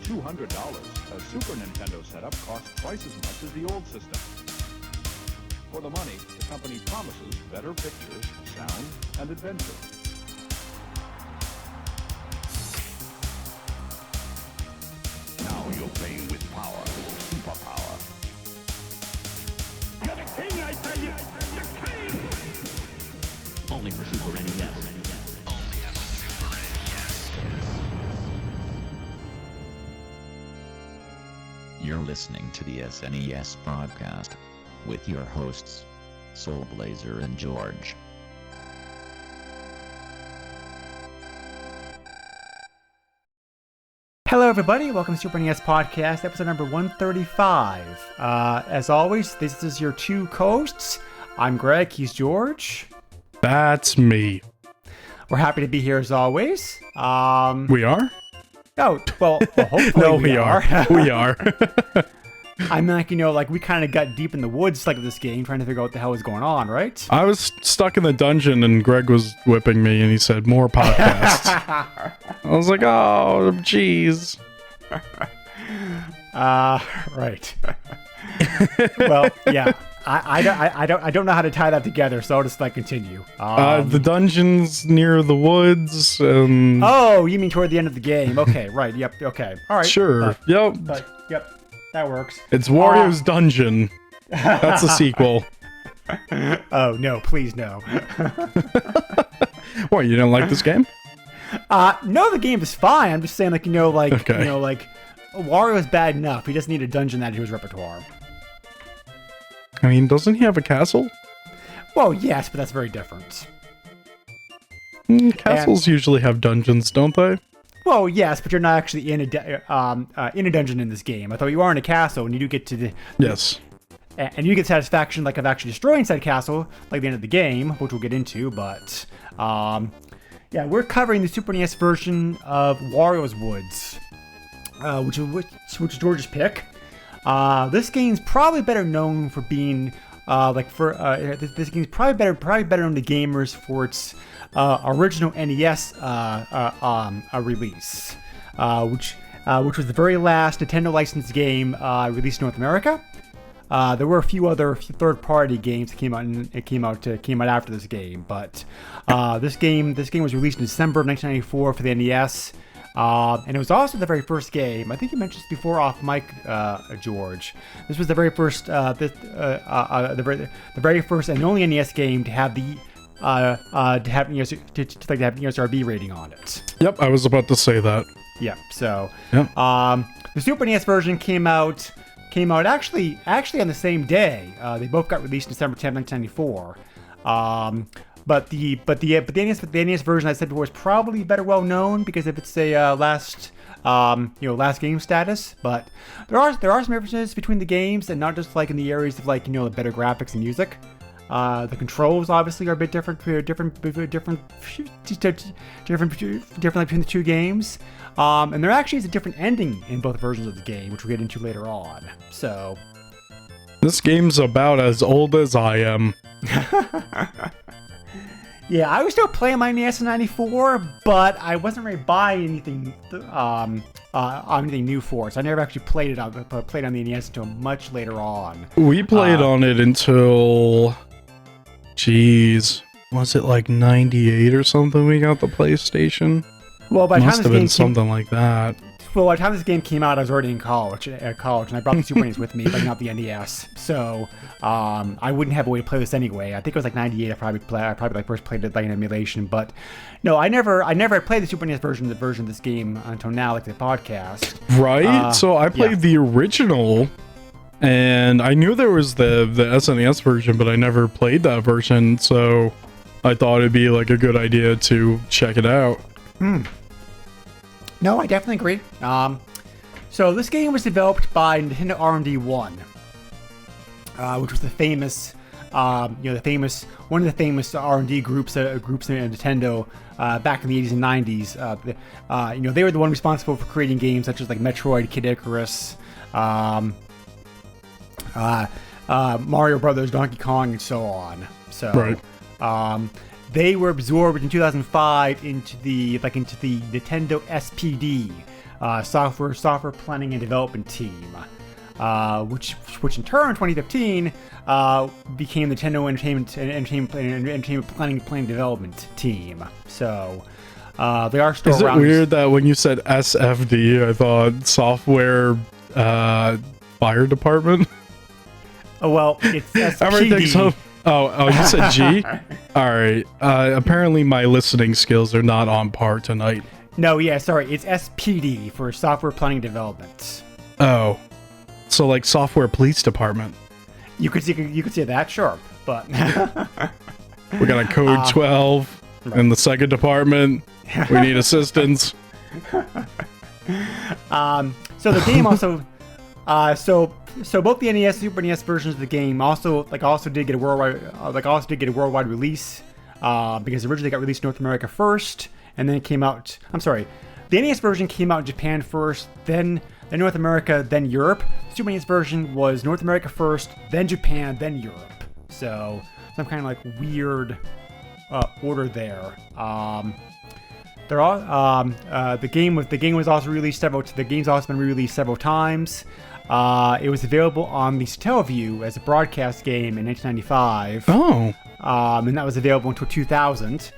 $200, a Super Nintendo setup costs twice as much as the old system. For the money, the company promises better pictures, sound, and adventure. Now you're playing with power, superpower. You're the king, I tell you! The king! Only for Super NES. You're listening to the SNES broadcast with your hosts, Soulblazer and George. Hello, everybody. Welcome to Super NES Podcast, episode number 135. As always, this is your two co-hosts. I'm Greg. He's George. That's me. We're happy to be here as always. We are? Oh, well hopefully No, we are. We are. I mean, we kind of got deep in the woods like this game, trying to figure out what the hell was going on, right? I was stuck in the dungeon and Greg was whipping me and he said, more podcasts. I was like, oh, jeez. Right. Well, yeah. I don't know how to tie that together, so I'll just continue. The dungeon's near the woods. Oh, you mean toward the end of the game? Okay, right. Yep. Okay. All right. Sure. Yep. Yep. That works. It's Wario's Dungeon. That's a sequel. Oh no! Please no. What? You don't like this game? No, the game is fine. I'm just saying, Okay. Wario is bad enough. He doesn't need a dungeon added to his repertoire. I mean, doesn't he have a castle? Well, yes, but that's very different. Castles usually have dungeons, don't they? Well, yes, but you're not actually in a dungeon in this game. I thought you are in a castle, and you do get to Yes. And you get satisfaction of actually destroying said castle, like the end of the game, which we'll get into. But yeah, we're covering the Super NES version of Wario's Woods, which is George's pick. This game's probably better known for being this game's probably better known to gamers for its original NES release, which was the very last Nintendo licensed game released in North America. There were a few other third-party games that came out after this game, but this game was released in December of 1994 for the NES. And it was also the very first game. I think you mentioned this before off mic, George. This was the very first, the very first and only NES game to have the ESRB rating on it. Yep, I was about to say that. Yeah. So, Yep. The Super NES version came out actually on the same day. They both got released December 10th, 1994. But the NES version I said before is probably better well known because of its last game status. But there are some differences between the games, and not just like in the areas of the better graphics and music. The controls obviously are a bit different between the two games. And there actually is a different ending in both versions of the game, which we'll get into later on. So This game's about as old as I am. Yeah, I was still playing my NES in '94, but I wasn't ready to buy anything new for it. So I never actually played on the NES until much later on. We played on it until, was it like 98 or something? We got the PlayStation. Well, by the Must have been something like that. Well, by the time this game came out, I was already in college, and I brought the Super NES with me, but not the NES. So I wouldn't have a way to play this anyway. I think it was like '98. I probably first played it like in emulation. But no, I never played the Super NES version of this game until now, like the podcast. Right. So I played the original, and I knew there was the SNES version, but I never played that version. So I thought it'd be like a good idea to check it out. No, I definitely agree. So this game was developed by Nintendo R&D 1, which was one of the famous R&D groups in Nintendo back in the 80s and 90s. They were the one responsible for creating games such as like Metroid, Kid Icarus, Mario Brothers, Donkey Kong, and so on. So. Right. They were absorbed in 2005 into the Nintendo SPD, software planning and development team, which in turn in 2015 became the Nintendo Entertainment Planning Development Team. So they are still Is around. it weird that when you said SFD, I thought software fire department? Oh, well, it's SPD. Everything's so. Oh, you said G? All right. Apparently, my listening skills are not on par tonight. No, yeah, sorry. It's SPD for Software Planning and Development. Oh, so like software police department. You could say that, sure, but We got a code 12 in the second department. We need assistance. So the game also, so both the NES, Super NES versions of the game also did get a worldwide release, because originally got released in North America first, and then it came out. I'm sorry, the NES version came out in Japan first, then North America, then Europe. The Super NES version was North America first, then Japan, then Europe. So some kind of like weird order there. They're all the game was also released several. The game's also been re-released several times. It was available on the Satellaview as a broadcast game in 1995. Oh. And that was available until 2000.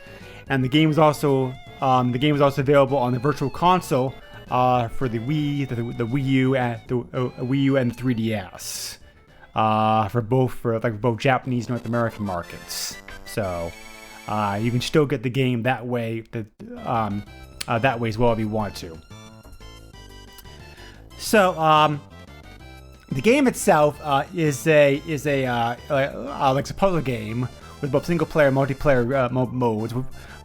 And the game was also available on the Virtual Console for the Wii, the Wii U, and the Wii U and the 3DS. For both Japanese and North American markets. So you can still get the game that way. That way as well if you want to. So the game itself is a puzzle game with both single player and multiplayer modes.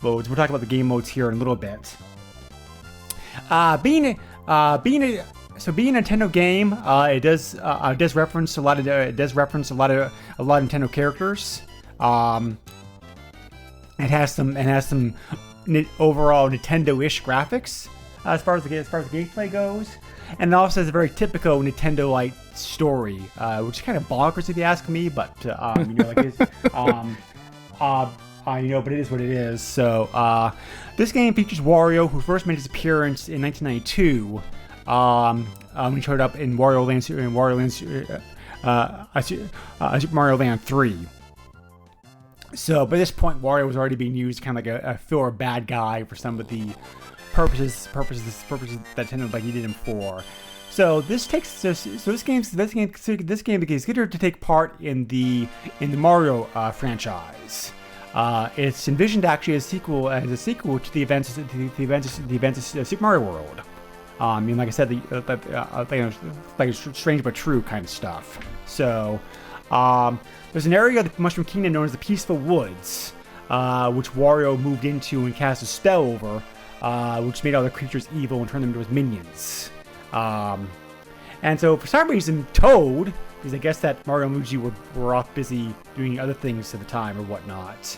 We'll talk about the game modes here in a little bit. Being a Nintendo game, it does reference a lot of Nintendo characters. It has some overall Nintendo-ish graphics as far as the gameplay goes, and it also has a very typical Nintendo-like story, which is kind of bonkers if you ask me, but but it is what it is. So this game features Wario, who first made his appearance in 1992 when he showed up in Super Mario Land 3. So by this point, Wario was already being used kind of like a filler bad guy for some of the purposes that Nintendo like needed him for. So this game is considered to take part in the Mario franchise. It's envisioned actually as a sequel to the events of Super Mario World. Like I said, like strange but true kind of stuff. So there's an area of the Mushroom Kingdom known as the Peaceful Woods, which Wario moved into and cast a spell over, which made all the creatures evil and turned them into his minions. And so for some reason, Toad, because I guess that Mario and Luigi were off busy doing other things at the time or whatnot.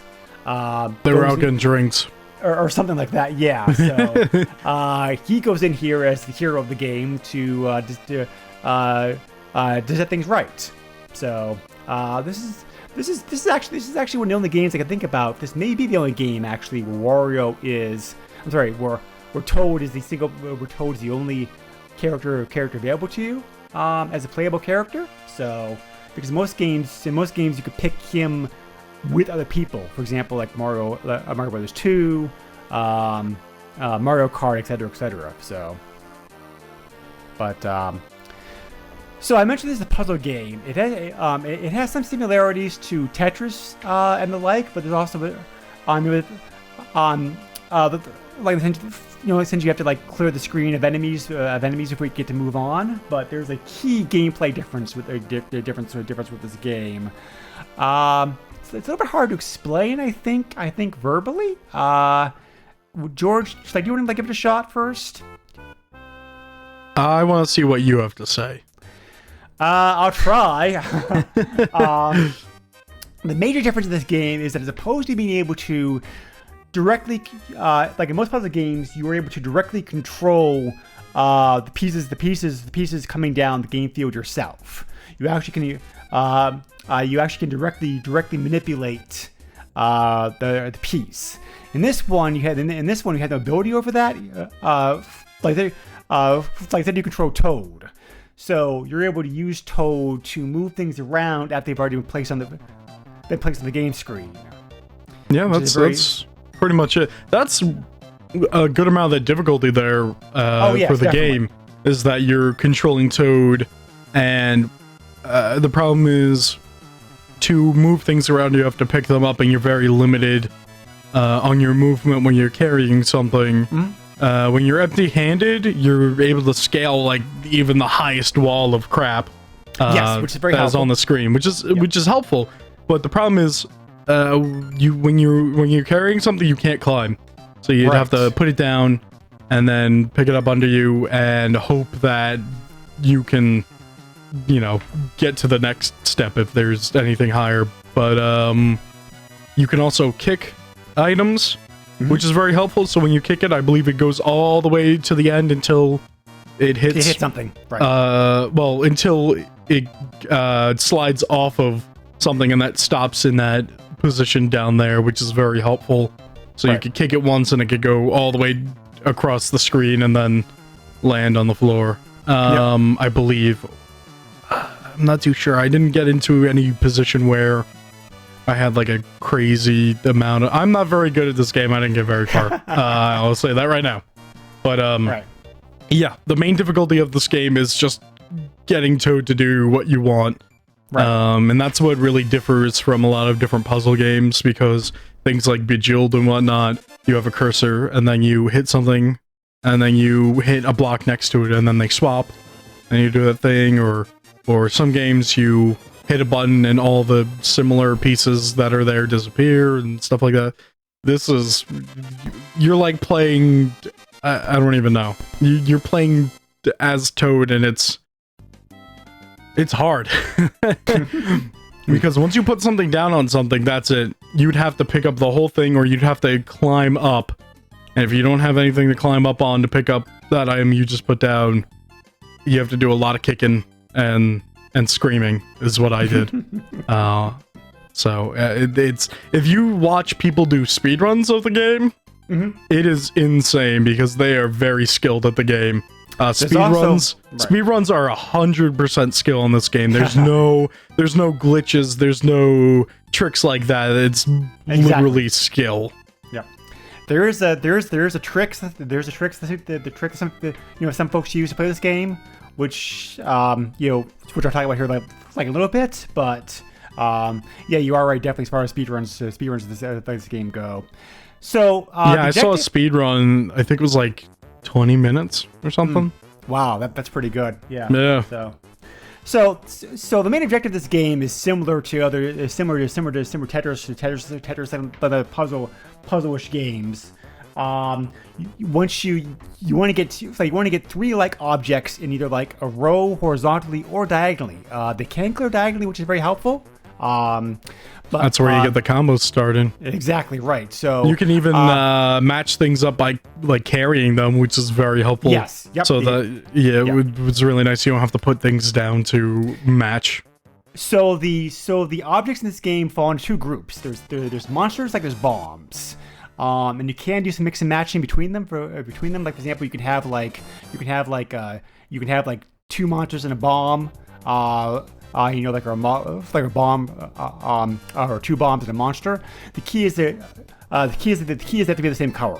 They were out getting drinks. Or something like that, yeah. So he goes in here as the hero of the game to set things right. So this is actually one of the only games I can think about. This may be the only game actually where Toad is the only character available to you as a playable character. So because in most games you could pick him with other people. For example, like Mario Brothers 2, Mario Kart, etc. So, so I mentioned this is a puzzle game. It has some similarities to Tetris and the like, but there's also since you have to like clear the screen of enemies before you get to move on. But there's a key gameplay difference with this game. It's a little bit hard to explain, I think verbally. George, do you want to give it a shot first? I want to see what you have to say. I'll try. The major difference in this game is that as opposed to being able to directly, like in most puzzle games, you were able to directly control the pieces coming down the game field yourself. You actually can directly manipulate the piece. In this one, you had no ability over that. like I said, you control Toad. So you're able to use Toad to move things around after they've already been placed on the game screen. Yeah, that's pretty much it. That's a good amount of the difficulty there for the game, is that you're controlling Toad, and the problem is to move things around, you have to pick them up, and you're very limited on your movement when you're carrying something. When you're empty-handed, you're able to scale like even the highest wall of crap. Which is very helpful. On the screen, which is helpful. But the problem is, when you're carrying something, you can't climb, so you'd have to put it down and then pick it up under you and hope that you can, get to the next step if there's anything higher. But you can also kick items, which is very helpful. So when you kick it, I believe it goes all the way to the end until it hits. It hits something, right? Well, until it slides off of something, and that stops in that position down there, which is very helpful. So you could kick it once, and it could go all the way across the screen and then land on the floor. I believe. I'm not too sure. I didn't get into any position where I had like a crazy amount of... I'm not very good at this game. I didn't get very far. I'll say that right now. But yeah, the main difficulty of this game is just getting Toad to do what you want. And that's what really differs from a lot of different puzzle games, because things like Bejeweled and whatnot, you have a cursor and then you hit something and then you hit a block next to it and then they swap and you do that thing. Or some games you hit a button and all the similar pieces that are there disappear and stuff like that. This is... You're like playing... I don't even know. You're playing as Toad, and it's hard. Because once you put something down on something, that's it. You'd have to pick up the whole thing, or you'd have to climb up. And if you don't have anything to climb up on to pick up that item you just put down, you have to do a lot of kicking and screaming, is what I did. It's... If you watch people do speedruns of the game, it is insane, because they are very skilled at the game. Speedruns are 100% skill in this game. There's no glitches. There's no tricks like that. It's literally skill. Yeah, there's a trick. There's a trick. The trick some folks use to play this game, which which I'll talk about here like a little bit. But yeah, you are right. Definitely, as far as speedruns of this game go. So yeah, I saw a speedrun. I think it was like 20 minutes or something. Wow, that's pretty good. Yeah. So the main objective of this game is similar to Tetris, but the puzzle-ish games. Once you want to get three like objects in either like a row, horizontally, or diagonally. They can clear diagonally, which is very helpful. But that's where you get the combos started. Exactly right. So you can even match things up by like carrying them, which is very helpful. Yes. Yep. So it's really nice. You don't have to put things down to match. So the objects in this game fall into two groups. There's monsters, like there's bombs. And you can do some mix and matching between them. Like for example, you can have like two monsters and a bomb. Like a bomb, or two bombs and a monster. The key is that they have to be the same color.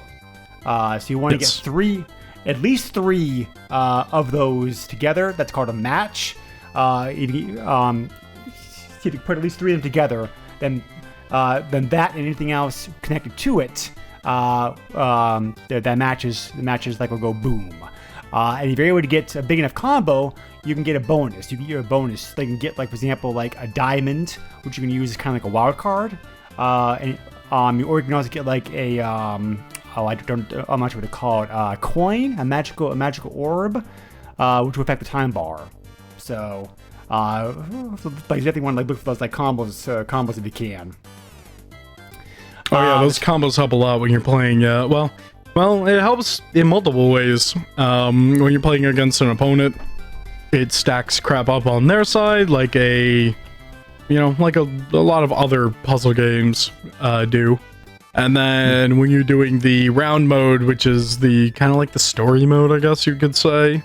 So you want to get at least three of those together. That's called a match. If you put at least three of them together, then that and anything else connected to it, that matches like will go boom. And if you're able to get a big enough combo, you can get a bonus. You can get a bonus. They can get, like, for example, like a diamond, which you can use as kind of like a wild card. Or you can also get like a I'm not sure what to call it. Coin, a magical orb, which will affect the time bar. So, like, you definitely want to look for those like combos if you can. Oh yeah, those combos help a lot when you're playing. Well, it helps in multiple ways. When you're playing against an opponent, it stacks crap up on their side, like a lot of other puzzle games do. And then when you're doing the round mode, which is the kind of like the story mode, I guess you could say,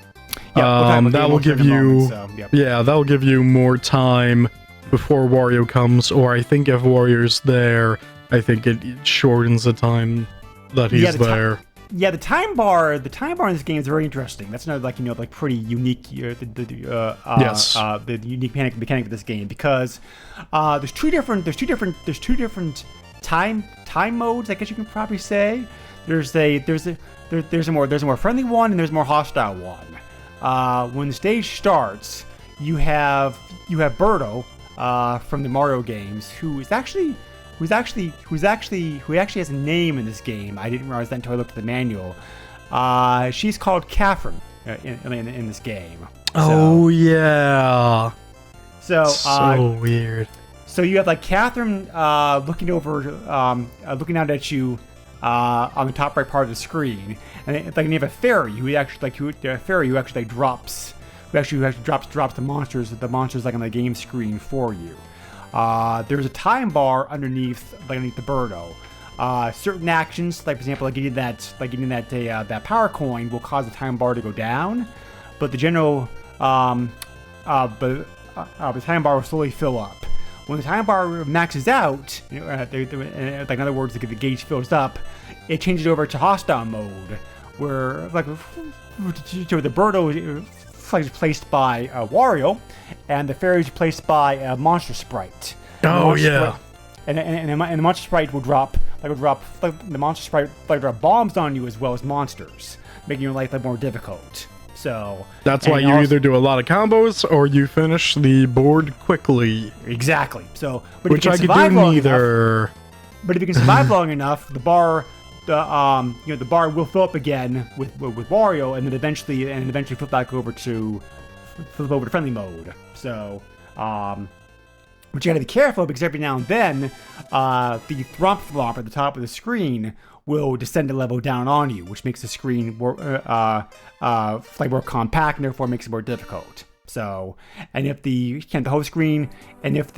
that will give you, that'll give you more time before Wario comes. Or I think if Wario's there, I think it shortens the time that he's there. The time bar in this game is very interesting. That's another pretty unique the unique mechanic of this game, because there's two different time modes, I guess you can probably say. There's a more friendly one, and there's a more hostile one. When the stage starts, you have Birdo from the Mario games, who actually has a name in this game. I didn't realize that until I looked at the manual. She's called Catherine in this game. Oh yeah. So weird. So you have Catherine looking out at you on the top right part of the screen, and you have a fairy who actually drops the monsters on the game screen for you. There's a time bar underneath the Birdo. Certain actions, like for example, getting that power coin, will cause the time bar to go down, but the time bar will slowly fill up. When the time bar maxes out, in other words, the gauge fills up, it changes over to hostile mode, where the Birdo is placed by Wario, and the fairy is placed by a monster sprite. And the monster sprite will drop bombs on you as well as monsters, making your life more difficult. So that's why you either do a lot of combos or you finish the board quickly. Exactly. So, which I could do neither. But if you can survive long enough, the bar will fill up again with Wario, and then eventually flip over to friendly mode. So, but you got to be careful, because every now and then, the Thwomp at the top of the screen will descend a level down on you, which makes the screen more compact, and therefore makes it more difficult. So, and if the whole screen, and if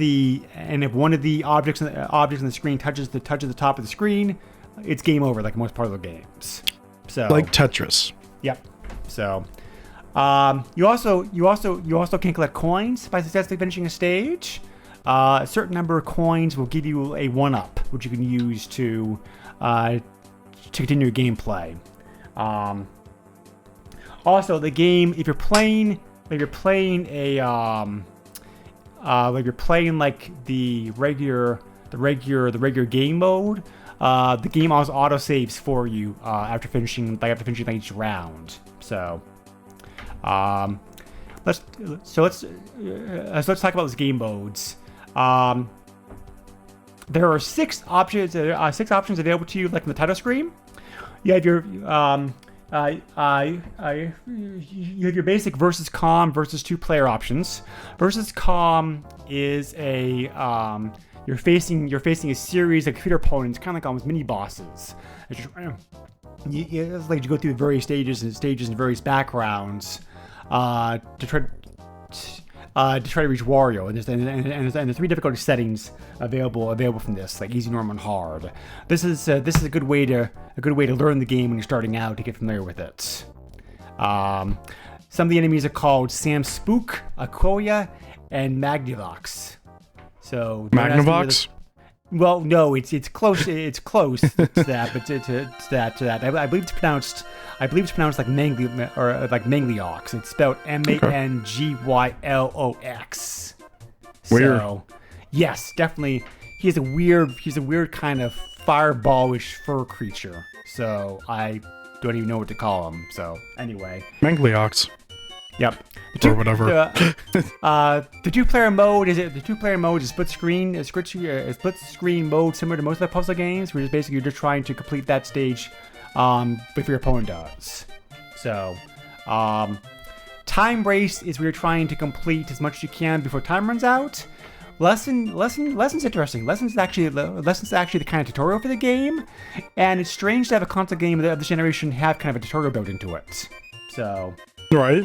one of the objects on the screen touches the top of the screen, it's game over, like most part of the games. So, like Tetris. Yep. So, you also can collect coins by successfully finishing a stage. A certain number of coins will give you a 1-up, which you can use to continue your gameplay. Also, the game, if you're playing the regular game mode, the game also auto saves for you after finishing each round. So, let's talk about those game modes. There are six options available to you, like in the title screen. You have your basic versus calm versus 2-player options. Versus calm is you're facing a series of computer opponents, kind of like almost mini bosses. It's like you go through various stages and various backgrounds to try to reach Wario, and there's 3 difficulty settings available from this, like easy, normal, and hard. This is a good way to learn the game when you're starting out, to get familiar with it. Some of the enemies are called Sam Spook, Akoya, and Magnavox. So Magnavox? Well, no, it's close. It's close to that, but to that. I believe it's pronounced like Mangliox. It's spelled Manglylox. Weird. So, yes, definitely. He's a weird kind of fireballish fur creature. So I don't even know what to call him. So anyway, Mangliox. Yep. Or whatever. The 2-player mode is split screen mode, similar to most of the puzzle games, where you're just trying to complete that stage before your opponent does. So, time race is where you're trying to complete as much as you can before time runs out. Lesson's interesting. Lesson's actually the kind of tutorial for the game, and it's strange to have a console game of this generation have kind of a tutorial built into it. So. Right.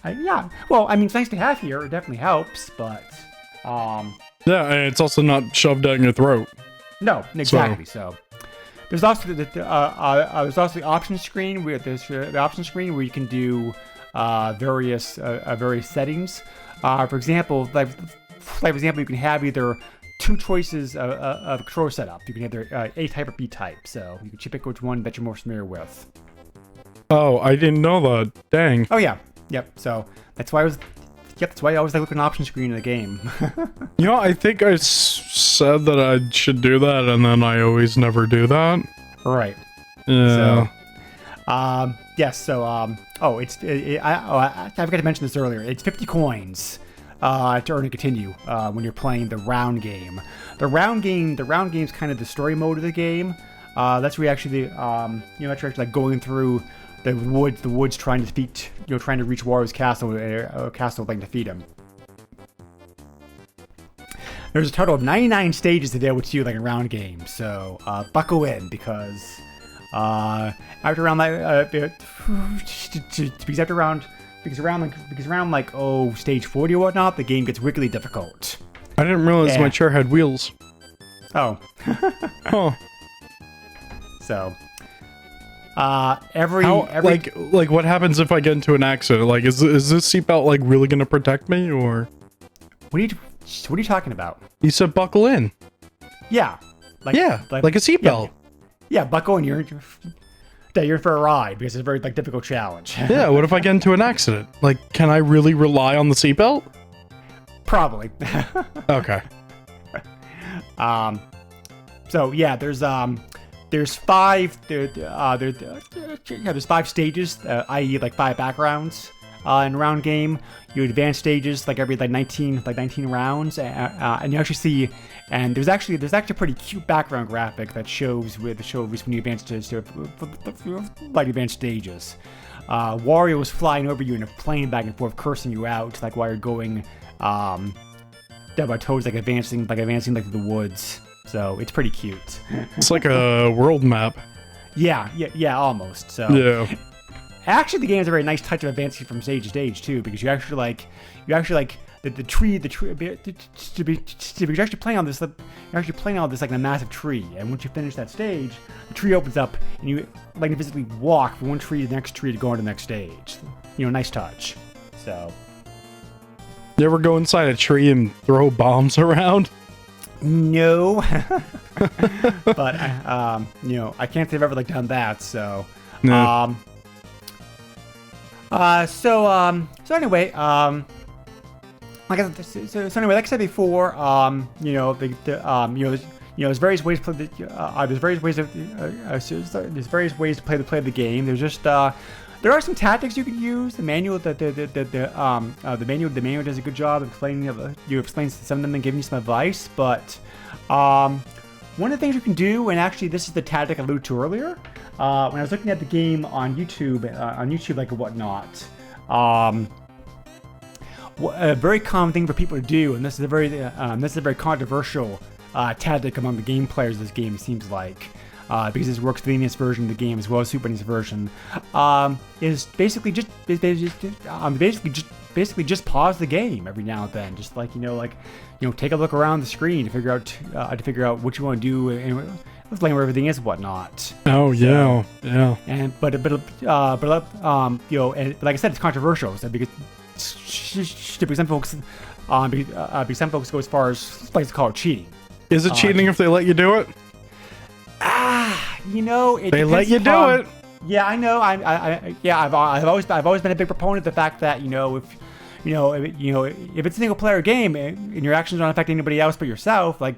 Yeah. Well, I mean, it's nice to have here. It definitely helps, but yeah, and it's also not shoved down your throat. No, exactly. So There's also there's also the option screen where there's the option screen where you can do various settings. For example, you can have either two choices of control setup. You can have either A type or B type. So you can pick which one that you're more familiar with. Oh, I didn't know that. Dang. Oh yeah, yep. So that's why I always like looking at option screen in the game. I think I said that I should do that, and then I always never do that. Right. Yeah. So, yes. So, I forgot to mention this earlier. It's 50 coins to earn and continue when you're playing the round game. The round game's kind of the story mode of the game. That's where you actually, that's where actually like going through the woods, trying to defeat, trying to reach Wario's castle, like defeat him. There's a total of 99 stages to deal with like a round game, so buckle in because after around stage 40 or whatnot, the game gets wickedly difficult. I didn't realize my chair had wheels. Oh. Huh. So, like what happens if I get into an accident? Like, is this seatbelt like really gonna protect me, or? What are you talking about? You said buckle in. Yeah. Like a seatbelt. Yeah, buckle in. You're in for a ride because it's a very difficult challenge. Yeah. What if I get into an accident? Like, can I really rely on the seatbelt? Probably. Okay. So yeah, there's 5 there's 5 stages, i.e. like 5 backgrounds in a round game. You advance stages like every 19 rounds, and you actually see, and there's actually a pretty cute background graphic that shows when you advance to advanced stages. Wario is flying over you in a plane back and forth, cursing you out like while you're going down by toads, like advancing like the woods. So it's pretty cute. It's like a world map. Yeah, almost. So yeah. Actually, the game has a very nice touch of advancing from stage to stage too, because you actually like the tree. Because you're actually playing on this like a massive tree, and once you finish that stage, the tree opens up, and you like to physically walk from one tree to the next tree to go on to the next stage. Nice touch. So. You ever go inside a tree and throw bombs around? No. But I can't say I've ever done that. So. No. So anyway, like I said before, there's various ways to play the game. There's just there are some tactics you can use. The manual the manual does a good job of explaining some of them and giving you some advice. But one of the things you can do, and actually this is the tactic I alluded to earlier. When I was looking at the game on YouTube, like whatnot, a very common thing for people to do, and this is a very controversial tactic among the game players of this game. It seems like because this works for the NES version of the game as well as Super NES version, is basically just pause the game every now and then, just take a look around the screen to figure out what you want to do and explain where everything is and whatnot. Oh, so, yeah. And but like I said, it's controversial. So because some folks go as far as like to call it cheating. Is it cheating if they let you do it? They let you do it. Yeah, I know. I've always been a big proponent of the fact that if it's a single player game and your actions don't affect anybody else but yourself, do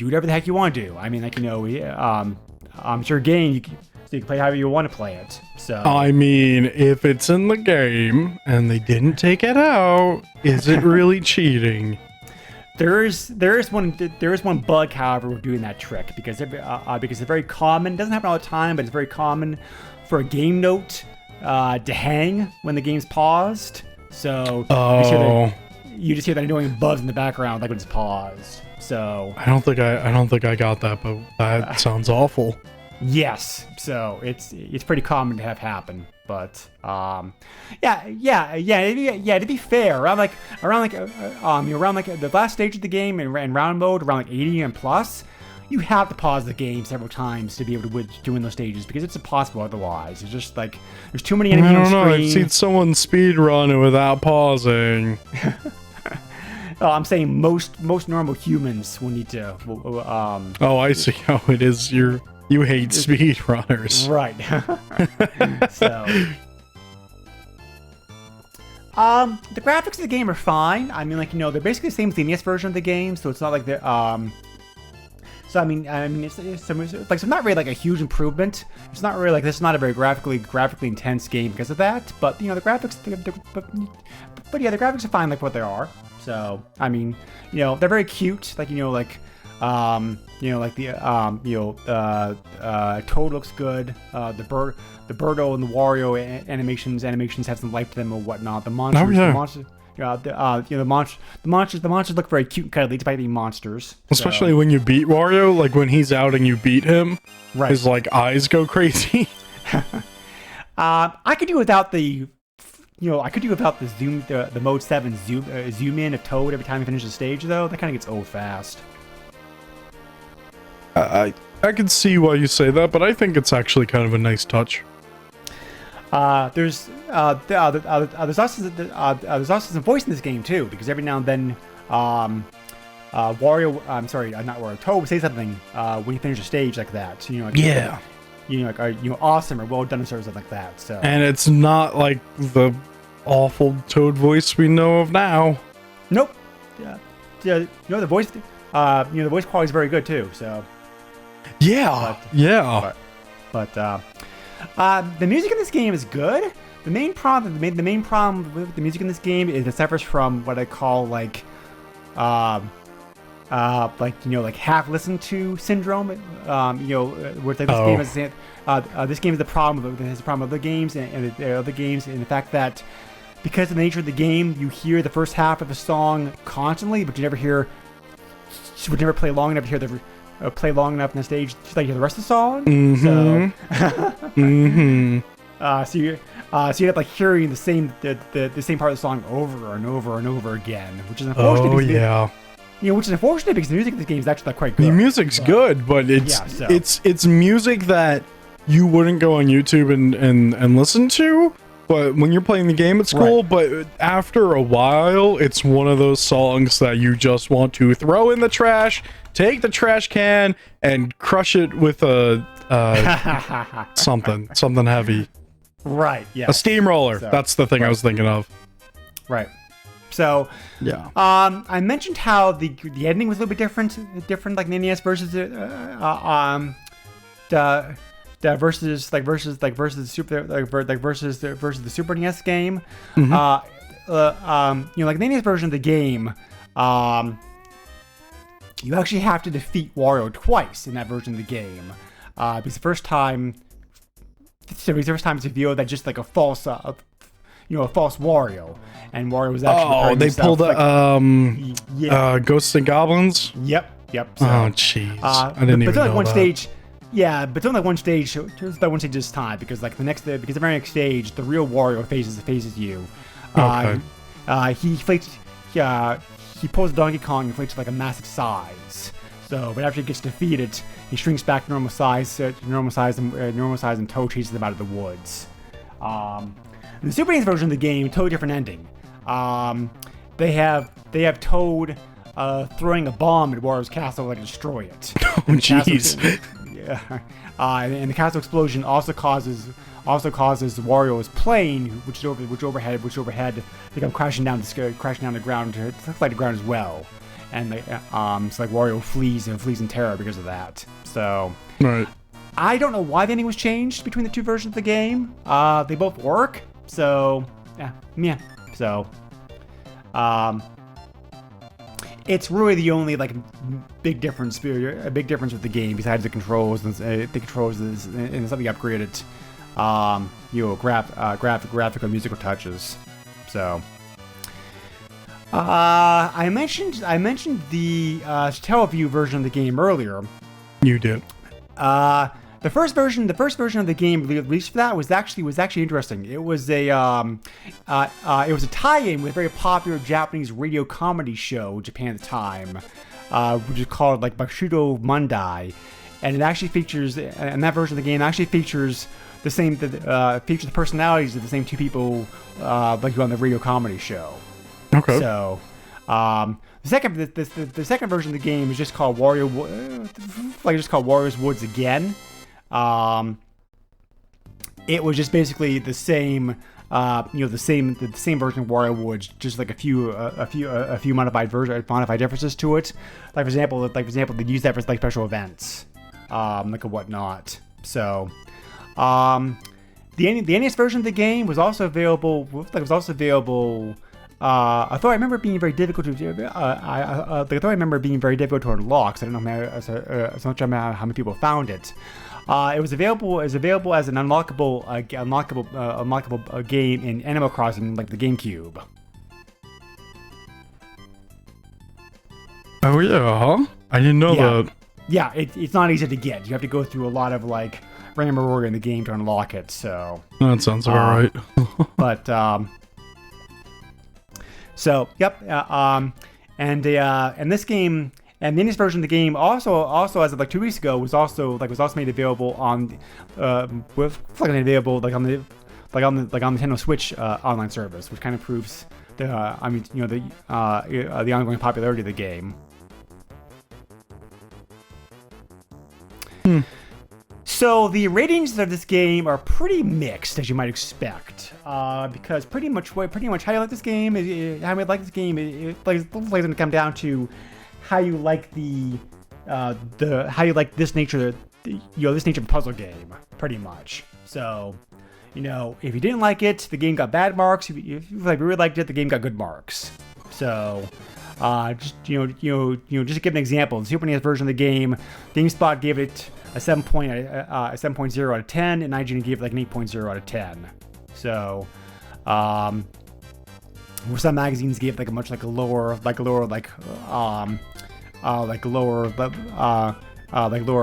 whatever the heck you want to do. I mean, it's your game. You can play however you want to play it. So I mean, if it's in the game and they didn't take it out, is it really cheating? There is one bug, however, with doing that trick because it's very common. It doesn't happen all the time, but it's very common for a game note to hang when the game's paused. So you just hear that annoying buzz in the background, like when it's paused. So I don't think I got that, but that sounds awful. Yes, so it's pretty common to have happen, but to be fair, around the last stage of the game in round mode, around 80 and plus, you have to pause the game several times to be able to win those stages because it's impossible otherwise. It's just like there's too many enemies on I don't know. I've screen. seen someone speedrun it without pausing. I'm saying most normal humans will need to. Oh, I see how it is. You hate speedrunners. Right. So. The graphics of the game are fine. I mean, like, they're basically the same as the NES version of the game, so it's not like they're, so I mean, it's not really like a huge improvement. It's not really like this is not a very graphically intense game because of that. But the graphics, but yeah, the graphics are fine like what they are. So I mean, they're very cute. Like Toad looks good. The Birdo and the Wario animations have some life to them or whatnot. The monsters, the monsters look very cute and cuddly despite being monsters. Especially when you beat Wario, like when he's out and you beat him, right. His like eyes go crazy. I could do without the zoom, the mode 7 zoom in of Toad every time he finishes a stage though. That kind of gets old fast. I can see why you say that, but I think it's actually kind of a nice touch. There's also some voice in this game too, because every now and then, Wario, I'm sorry, not Wario, Toad will say something when you finish a stage like that. So, awesome or well done or something like that. So. And it's not like the awful Toad voice we know of now. Nope. The voice, the voice quality is very good too. So. Yeah. But the music in this game is good. The main problem with the music in this game is it suffers from what I call like half listened to syndrome. Where it's like this game is the problem. It has a problem with other games and the other games, and the fact that because of the nature of the game, you hear the first half of the song constantly, but you never play long enough to hear play long enough in the stage to hear the rest of the song. So you end up like hearing the same part of the song over and over and over again, which is unfortunate. Which is unfortunate because the music in this game is actually quite good. The music's good, but it's music that you wouldn't go on YouTube and listen to. But when you're playing the game, it's cool. Right. But after a while, it's one of those songs that you just want to throw in the trash, take the trash can, and crush it with a something heavy. Right. Yeah. A steamroller. So, that's the thing I was thinking of. Right. So. Yeah. I mentioned how the ending was a little bit different like in the NES versus the versus the Super NES game. Like the NES version of the game, you actually have to defeat Wario twice in that version of the game. Because the first time it's revealed that just like a false Wario, and Wario was actually they pulled Ghosts and Goblins. Yep. So, oh jeez, I didn't even know that. Stage. Yeah, but it's only like one stage. It's that one stage this time because the very next stage, the real Wario faces you. Okay. He pulls Donkey Kong and inflates like a massive size. So, but after he gets defeated, he shrinks back to normal size, and Toad chases him out of the woods. In the Super NES version of the game, totally different ending. They have Toad throwing a bomb at Wario's castle to destroy it. Oh jeez. And the castle explosion also causes Wario's plane, which overhead, to come crashing down the ground. It looks like the ground as well, and so like Wario flees in terror because of that. So right. I don't know why the ending was changed between the two versions of the game. They both work. So yeah. So it's really the only like big difference with the game besides the controls and something upgraded, graphical musical touches. So I mentioned the Teleview version of the game earlier. You did. The first version of the game released for that was actually interesting. It was a tie-in with a very popular Japanese radio comedy show in Japan at the time. which is called like Bashudo Mundai, and it actually features, and that version of the game actually features the same, features the personalities of the same two people like you on the radio comedy show. Okay. So, the second version of the game is just called Wario's Woods again. It was just basically the same, the same version of Wario Woods, just like a few modified differences to it. Like for example, they use that for like special events, like a whatnot. So, the NES version of the game was also available. I thought I remember it being very difficult to. I thought I remember it being very difficult to unlock. So I don't know how many people found it. It was available as an unlockable game in Animal Crossing, like the GameCube. Oh yeah, huh? I didn't know that. Yeah, it's not easy to get. You have to go through a lot of like random in the game to unlock it. So that sounds about right. But so yep, and this game. And the NES version of the game also as of like 2 weeks ago was also made available on on the Nintendo Switch online service, which kind of proves the ongoing popularity of the game. So the ratings of this game are pretty mixed, as you might expect, because pretty much how you like this game is going to come down to how you like this nature of a puzzle game, pretty much. So, if you didn't like it, the game got bad marks. If you really liked it, the game got good marks. So, just to give an example, the Super NES version of the game, GameSpot gave it a 7.0 out of 10, and IGN gave it like an 8.0 out of 10. So, some magazines gave it like a lower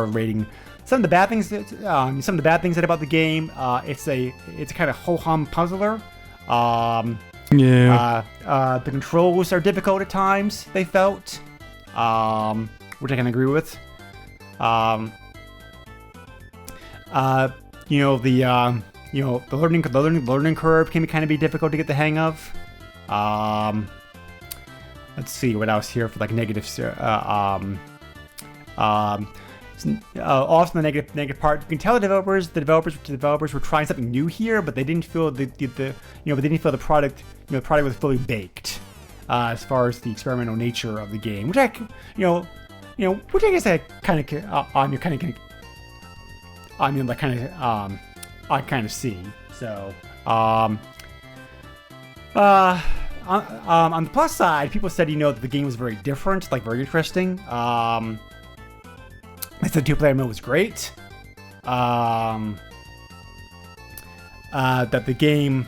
rating. Some of the bad things said about the game, it's a kind of ho-hum puzzler. The controls are difficult at times, they felt, which I can agree with. The learning curve can kind of be difficult to get the hang of. Let's see what else here for like negatives. Also the negative part, you can tell the developers were trying something new here, but they didn't feel the product was fully baked as far as the experimental nature of the game, which I guess I kind of see. So on the plus side, people said that the game was very different, like very interesting. They said two-player mode was great. That the game,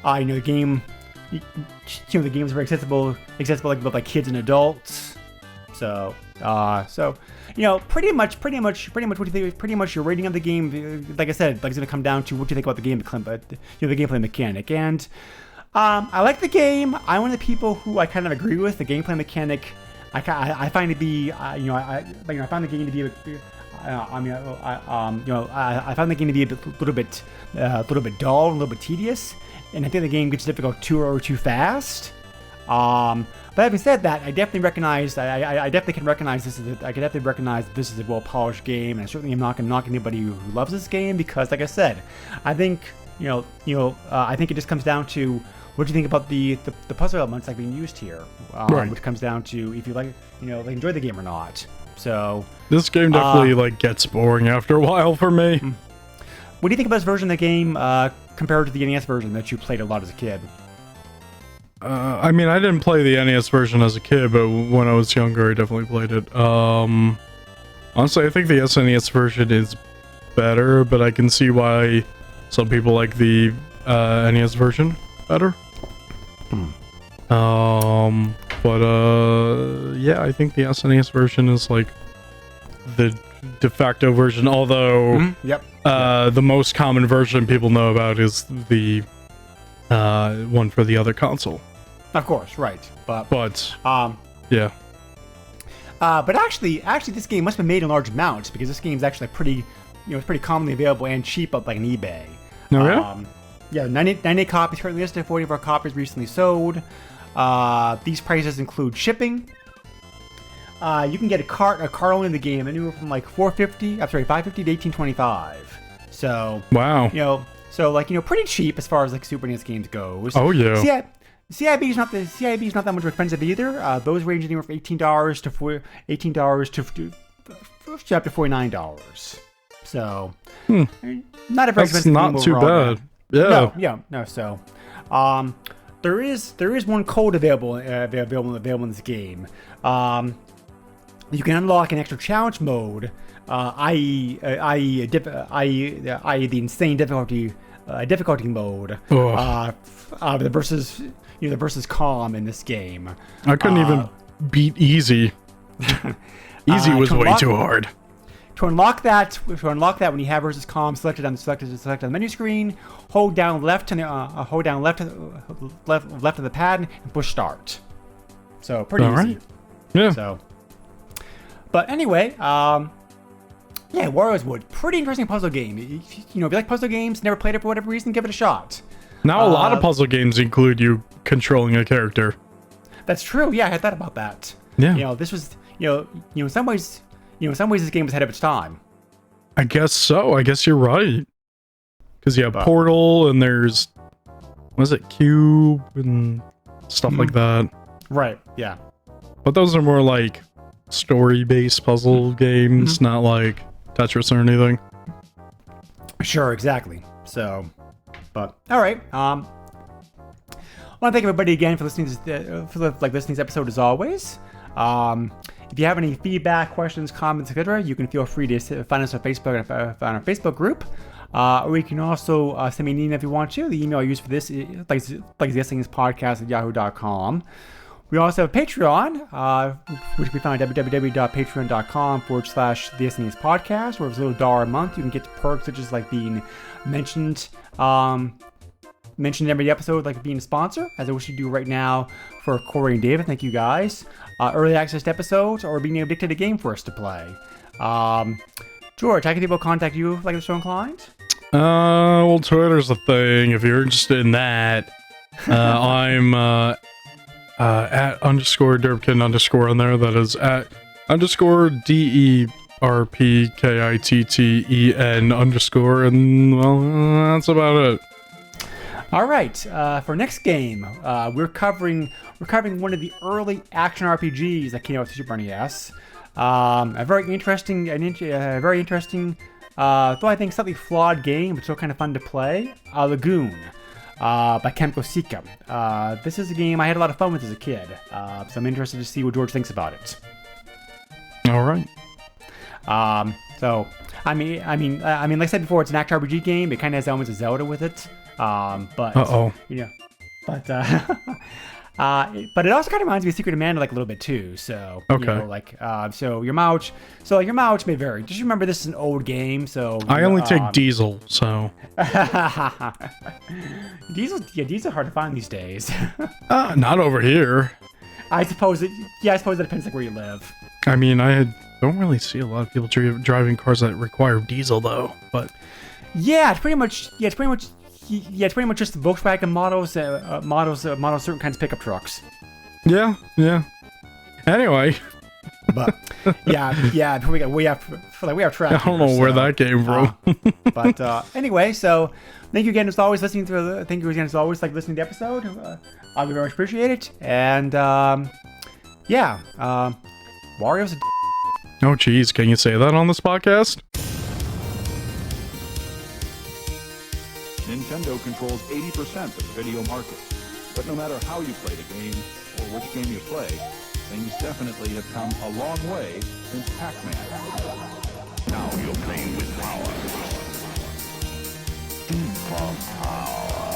the game is very accessible like both like kids and adults. So pretty much what you think. Pretty much your rating of the game, like I said, it's gonna come down to what you think about the game, the gameplay mechanic. And I like the game. I'm one of the people who I kind of agree with the gameplay mechanic. I find it to be, I found the game to be, I found the game to be a little bit dull, a little bit tedious, and I think the game gets difficult too fast. But having said that, I definitely recognize, I definitely can recognize this. I can definitely recognize that this is a well-polished game, and I certainly am not going to knock anybody who loves this game because, like I said, I think, I think it just comes down to what do you think about the puzzle elements like being used here, right. Which comes down to if you enjoy the game or not. So this game definitely gets boring after a while for me. What do you think about this version of the game compared to the NES version that you played a lot as a kid? I didn't play the NES version as a kid, but when I was younger, I definitely played it. Honestly, I think the SNES version is better, but I can see why some people like the NES version better. Yeah, I think the SNES version is like the de facto version, although the most common version people know about is the one for the other console. Of course, right. But yeah. But actually, this game must have been made in large amounts because this game's actually pretty, it's pretty commonly available and cheap up like on eBay. No, yeah? Yeah, 98 copies currently listed, 44 copies recently sold. These prices include shipping. You can get a cart only in the game anywhere from like $550 to $18.25. So wow. Pretty cheap as far as like Super NES games goes. Oh yeah. CIB is not that much expensive either. Those range anywhere from $18 to up to $49. So not a very That's expensive not game too overall. bad. No. So, there is one code available in this game. You can unlock an extra challenge mode, i.e. the insane difficulty mode, the versus calm in this game. I couldn't even beat easy. Easy was way too hard. To unlock that, when you have versus calm selected on the menu screen, hold down left of the pad and push start. So pretty easy. Right. Yeah. So, but anyway, Wario's Wood, pretty interesting puzzle game. If you like puzzle games, never played it for whatever reason, give it a shot. Now a lot of puzzle games include you controlling a character. That's true. Yeah, I had thought about that. Yeah. This was in some ways this game was ahead of its time. I guess so. I guess you're right. Because you have Portal and there's, Cube and stuff like that. Right. Yeah. But those are more like story-based puzzle games, not like Tetris or anything. Sure. Exactly. So, but all right. I want to thank everybody again for listening to listening to this episode as always. If you have any feedback, questions, comments, etc., you can feel free to find us on Facebook and find our Facebook group. Or you can also send me an email if you want to. The email I use for this is podcast@yahoo.com. We also have Patreon, which we found at www.patreon.com/the SNES podcast, where it's a little $1 a month. You can get perks such as like being mentioned in every episode, like being a sponsor, as I wish to do right now for Corey and David. Thank you guys. Early access to episodes, or being able to dictate a game for us to play. George, how can people contact you like they're so inclined? Well, Twitter's the thing. If you're interested in that, I'm at _Derpkin_ on there. That is at _DERPKITTEN_ and well, that's about it. All right, for next game, we're covering one of the early action RPGs that came out to Super NES. A very interesting, though I think slightly flawed game, but still kind of fun to play. Lagoon, by Kemco Sika. This is a game I had a lot of fun with as a kid, so I'm interested to see what George thinks about it. All right. So I mean, like I said before, it's an action RPG game. It kind of has elements of Zelda with it. But but it also kind of reminds me of Secret of Mana like a little bit too. So so your mileage may vary. Just remember this is an old game, so I only take Diesel, so Diesel hard to find these days. Not over here. I suppose it depends like where you live. I mean, don't really see a lot of people driving cars that require diesel though, but it's pretty much just the Volkswagen models certain kinds of pickup trucks. Yeah. Anyway. But we have track. I don't know where that came from. But anyway, so thank you again as always listening to the episode. I very much appreciate it. And Wario's oh geez, can you say that on this podcast? Nintendo controls 80% of the video market. But no matter how you play the game, or which game you play, things definitely have come a long way since Pac-Man. Now you're playing with power. Super power.